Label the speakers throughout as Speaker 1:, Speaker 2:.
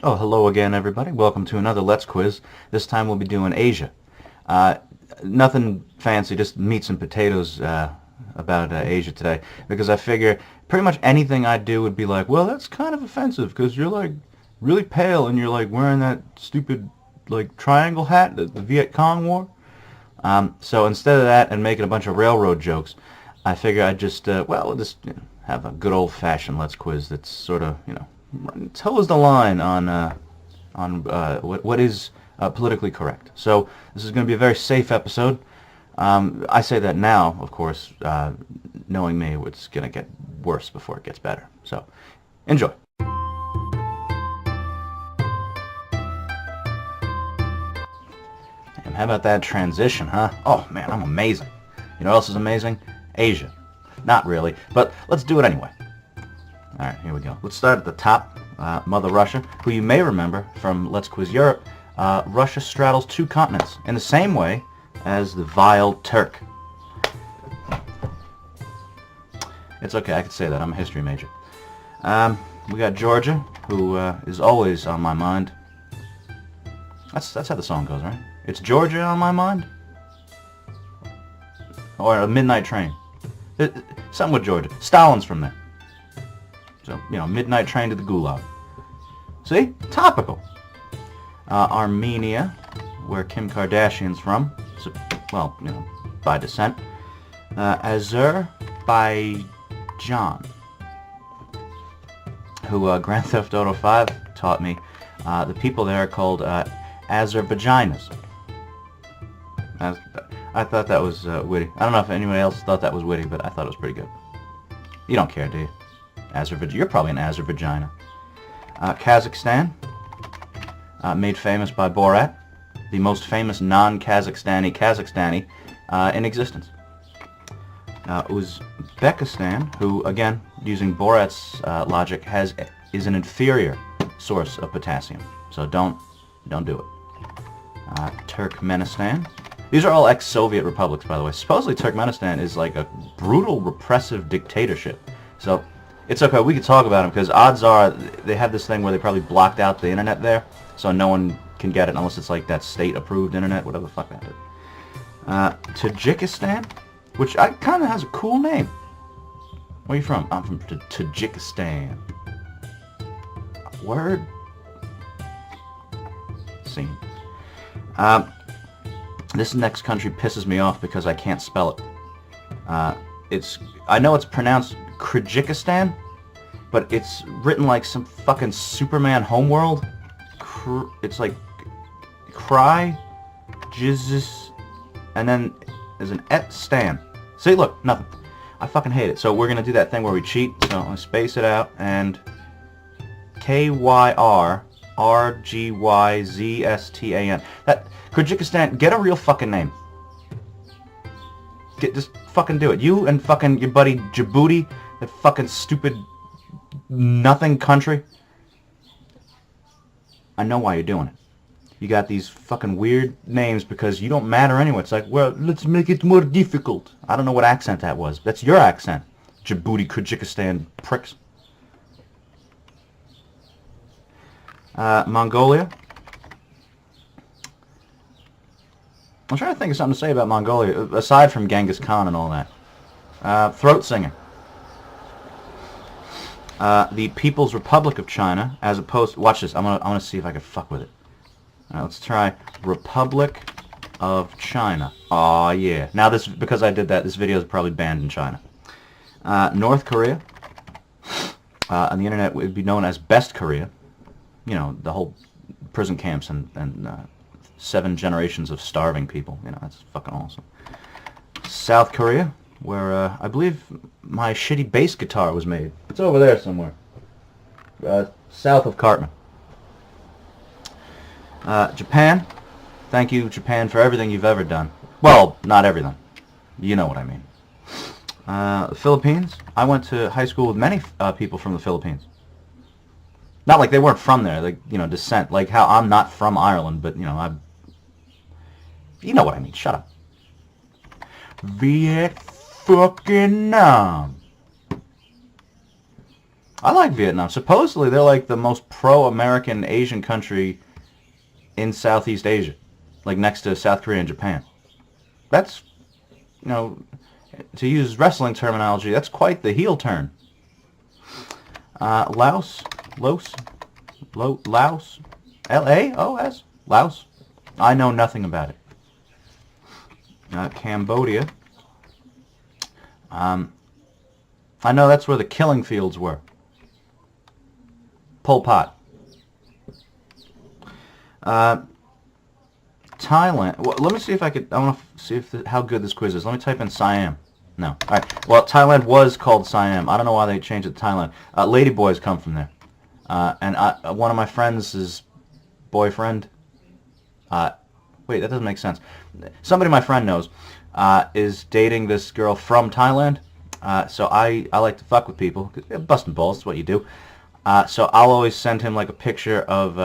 Speaker 1: Oh, hello again, everybody. Welcome to another Let's Quiz. This time we'll be doing Asia. Uh, Nothing fancy, just meats and potatoes about Asia today, because I figure pretty much anything I do would be like, well, that's kind of offensive, because you're like really pale and you're like wearing that stupid like triangle hat that the Viet Cong wore. So instead of that and making a bunch of railroad jokes, I figure I'd just, we'll just have a good old-fashioned Let's Quiz that's sort of, toes the line on what is politically correct. So this is going to be a very safe episode. I say that now, of course, knowing me, it's going to get worse before it gets better. So enjoy. And how about that transition, huh? Oh man, I'm amazing. You know what else is amazing? Asia. Not really, but let's do it anyway. Alright, here we go. Let's start at the top. Mother Russia, who you may remember from Let's Quiz Europe. Russia straddles two continents in the same way as the vile Turk. It's okay, I could say that. I'm a history major. We got Georgia, who is always on my mind. That's how the song goes, right? It's Georgia on my mind? Or a midnight train. Something with Georgia. Stalin's from there. So, midnight train to the gulag. See? Topical. Armenia, where Kim Kardashian's from. So, well, by descent. Azerbaijan, who Grand Theft Auto 5 taught me. The people there are called Azerbaijanas. I thought that was witty. I don't know if anyone else thought that was witty, but I thought it was pretty good. You don't care, do you? You're probably an Azerbaijaner. Kazakhstan, made famous by Borat, the most famous non-Kazakhstani in existence. Uzbekistan, who, again, using Borat's logic, is an inferior source of potassium. So don't do it. Turkmenistan. These are all ex-Soviet republics, by the way. Supposedly Turkmenistan is like a brutal, repressive dictatorship. So it's okay, we could talk about them, because odds are they have this thing where they probably blocked out the internet there, so no one can get it unless it's like that state-approved internet, whatever the fuck that is. Tajikistan, which kind of has a cool name. Where are you from? I'm from Tajikistan. Word? Scene. This next country pisses me off because I can't spell it. I know it's pronounced Kyrgyzstan, but it's written like some fucking Superman homeworld. It's like cry, jizzes, and then there's an stan. See, look, nothing. I fucking hate it. So we're gonna do that thing where we cheat. So I'm gonna space it out and Kyrgyzstan. That Kyrgyzstan. Get a real fucking name. Just fucking do it. You and fucking your buddy Djibouti, that fucking stupid nothing country. I know why you're doing it. You got these fucking weird names because you don't matter anyway. It's like, well, let's make it more difficult. I don't know what accent that was. That's your accent. Djibouti, Kyrgyzstan pricks. Mongolia. I'm trying to think of something to say about Mongolia, aside from Genghis Khan and all that. Throat singer. The People's Republic of China, as opposed... Watch this. I'm gonna see if I can fuck with it. Alright, let's try Republic of China. Aw, yeah. Now, because I did that, this video is probably banned in China. North Korea. On the internet, it would be known as Best Korea. The whole prison camps and 7 generations of starving people. That's fucking awesome. South Korea, where I believe my shitty bass guitar was made. It's over there somewhere. South of Cartman. Japan. Thank you, Japan, for everything you've ever done. Well, not everything. You know what I mean. The Philippines. I went to high school with many people from the Philippines. Not like they weren't from there, like, descent. Like how I'm not from Ireland, but, you know what I mean. Shut up. Vietnam. I like Vietnam. Supposedly they're like the most pro-American Asian country in Southeast Asia, like next to South Korea and Japan. That's, you know, to use wrestling terminology, that's quite the heel turn. Laos, Laos, Laos, Laos. I know nothing about it. Cambodia. I know that's where the killing fields were. Pol Pot. Thailand. Well, let me see if I could. I want to see if how good this quiz is. Let me type in Siam. No. All right. Well, Thailand was called Siam. I don't know why they changed it to Thailand. Ladyboys come from there. And one of my friends' boyfriend. Wait, that doesn't make sense. Somebody my friend knows is dating this girl from Thailand. So I like to fuck with people. Busting balls is what you do. So I'll always send him like a picture of,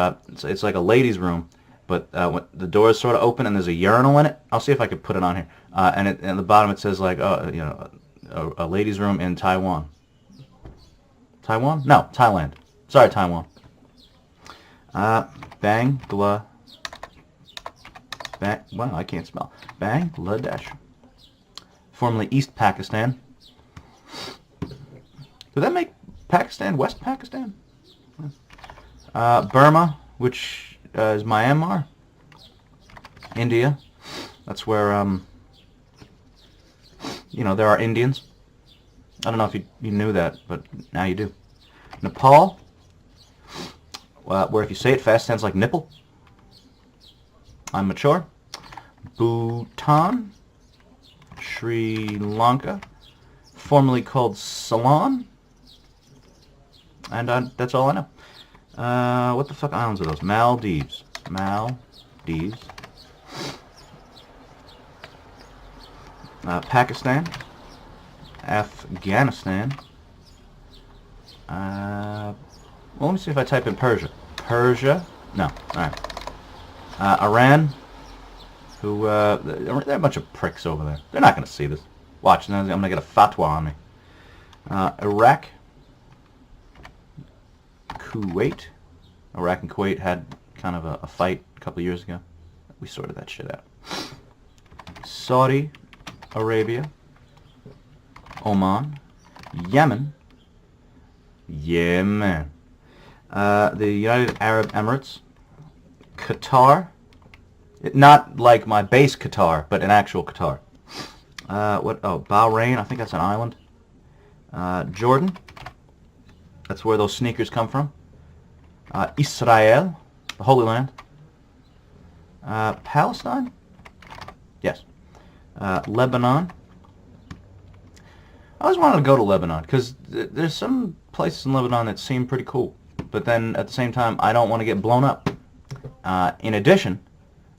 Speaker 1: it's like a ladies' room, but when the door is sort of open and there's a urinal in it. I'll see if I can put it on here. And at the bottom it says like, oh, you know, a ladies' room in Taiwan. Taiwan? No, Thailand. Sorry, Taiwan. Wow, I can't spell. Bangladesh. Formerly East Pakistan. Did that make Pakistan West Pakistan? Burma, which is Myanmar. India. That's where, you know, there are Indians. I don't know if you knew that, but now you do. Nepal, where if you say it fast, sounds like nipple. I'm mature. Bhutan, Sri Lanka, formerly called Ceylon, and that's all I know. What the fuck islands are those? Maldives. Pakistan, Afghanistan. Well, let me see if I type in Persia. Persia? No. All right. Iran, who, they're a bunch of pricks over there. They're not going to see this. Watch, I'm going to get a fatwa on me. Iraq, Kuwait. Iraq and Kuwait had kind of a fight a couple years ago. We sorted that shit out. Saudi Arabia, Oman, Yemen, the United Arab Emirates, Qatar, not like my base Qatar, but an actual Qatar. Bahrain, I think that's an island. Jordan, that's where those sneakers come from. Israel, the Holy Land. Palestine? Yes. Lebanon. I always wanted to go to Lebanon because there's some places in Lebanon that seem pretty cool. But then at the same time, I don't want to get blown up. In addition,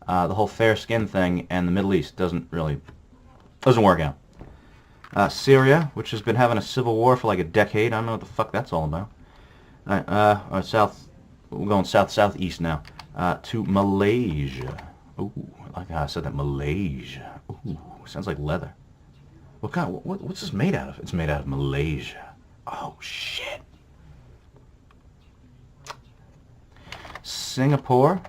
Speaker 1: the whole fair skin thing and the Middle East doesn't work out. Syria, which has been having a civil war for like a decade. I don't know what the fuck that's all about. We're going southeast now. To Malaysia. Ooh, I like how I said that. Malaysia. Ooh, sounds like leather. What's this made out of? It's made out of Malaysia. Oh, shit. Singapore.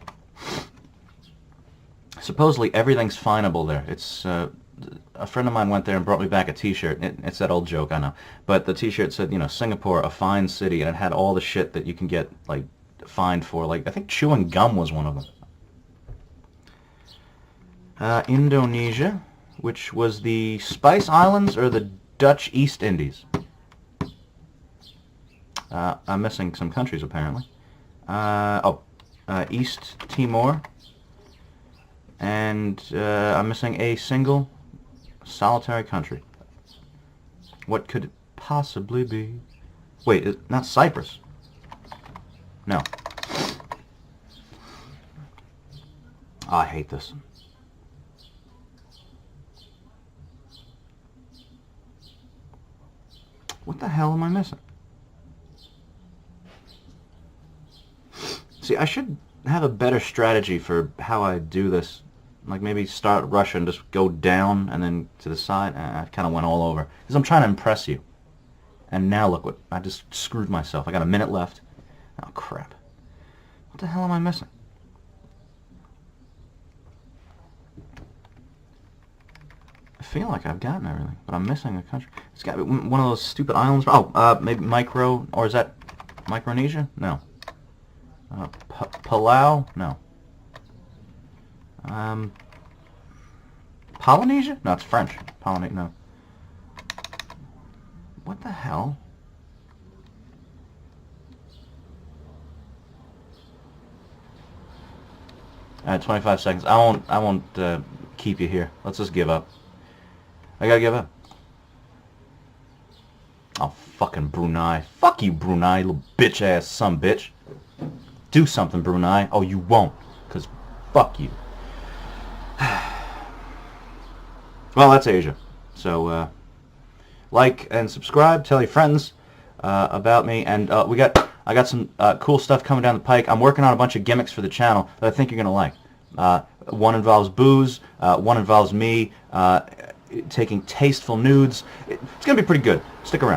Speaker 1: Supposedly everything's fineable there. It's a friend of mine went there and brought me back a T-shirt. It's that old joke, I know, but the T-shirt said, you know, Singapore, a fine city, and it had all the shit that you can get like fined for. Like I think chewing gum was one of them. Indonesia, which was the Spice Islands or the Dutch East Indies. I'm missing some countries apparently. East Timor. And I'm missing a single solitary country. What could it possibly be? Wait, not Cyprus. No. Oh, I hate this. What the hell am I missing? See, I should have a better strategy for how I do this. Like maybe start Russia and just go down and then to the side. I kind of went all over. Because I'm trying to impress you. And now look what, I just screwed myself. I got a minute left. Oh, crap. What the hell am I missing? I feel like I've gotten everything, but I'm missing a country. It's got to be one of those stupid islands. Oh, maybe Micro, or is that Micronesia? No. Palau? No. Polynesia? No, it's French. Polynesia, no. What the hell? Alright, 25 seconds. I won't keep you here. Let's just give up. I gotta give up. Oh, fucking Brunei. Fuck you, Brunei, little bitch-ass son-bitch. Do something, Brunei. Oh, you won't. Because fuck you. Well, that's Asia. So, like and subscribe. Tell your friends about me. And I got some cool stuff coming down the pike. I'm working on a bunch of gimmicks for the channel that I think you're going to like. One involves booze. One involves me taking tasteful nudes. It's going to be pretty good. Stick around.